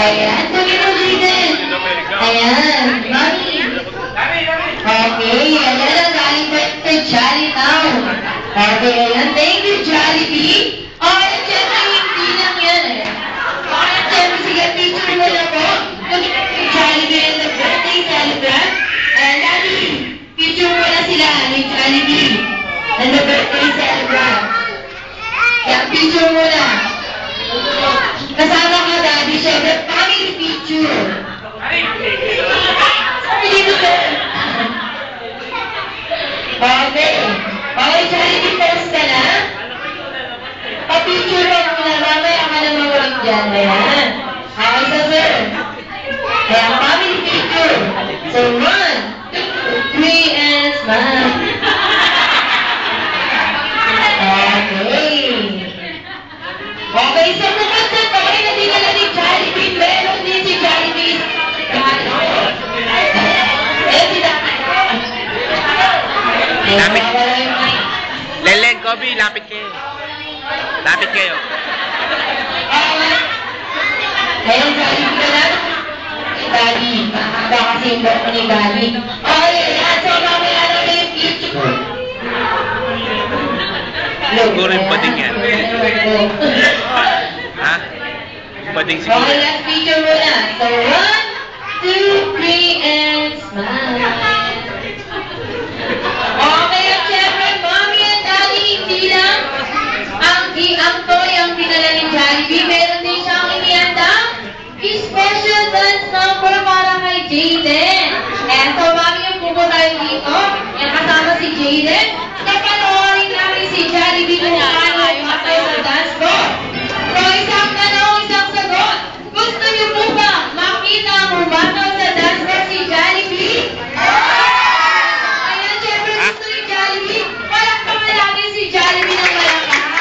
Ayan, tuloy mo din. Ayan, mami. Okay, ayan ang galing kay Jolly now. Okay, ayan. Thank you, Jollibee. Okay, siyempre, hindi lang yan eh. Okay, siyempre, sige, picture mo na po. Jollibee and the birthday celebrant. Ayan, Daddy, picture mo na sila ni Jollibee and the birthday celebrant. Ayan, picture mo na. Kasama ka, Daddy, siyempre, family picture. Hindi mo ba? Okay. Okay, Jollibee, first ka na? Pa-picture mo muna, mamaya ka na mawag dyan. Ayan. Okay, so sir. Ayan, family picture. So, 1, 2, 3, and smile. Okay. Okay, so bukod sa toy na dinala ni Jollibee, meron din si Jollibee. Lapit. Leleng, Kobe, lapit kayo. Lapit kayo. Ayun, Jollibee ka lang. Daddy, mahaba kasi yung buhok ni Daddy. Okay, so mamaya na yung picture. Siguro yung bading yan. Ha? Bading siguro. Okay, last picture muna. So, 1, 2, 3, and smile. Okay, at syempre, Mommy and Daddy, hindi lang ang toy ang pinala ni Jollibee. Meron din siyang inihandang special dance number para kay Jaden. And so, Mommy, yung pupo tayo dito. Yan kasama si Jaden. Napanoorin namin si Jollibee kung paano matay sa dance ko. So, isang tanong, isang sagot. Gusto niyo po ba makita ang umataw sa dance ko si Jollibee? Ayan, syempre gusto ni Jollibee. Palakpakan namin si Jollibee ng malakpakan.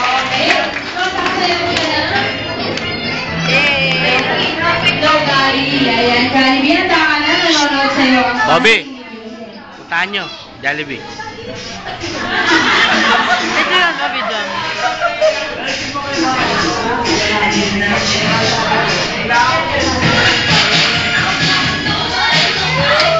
Okay? So, sasayaw mo siya na. No, Jollibee. Ayan, Jollibee. Handa ka na. Nanonood sa'yo. Bobby, puntahan nyo. Jollibee. Ito yung Bobby dyan. Thank you.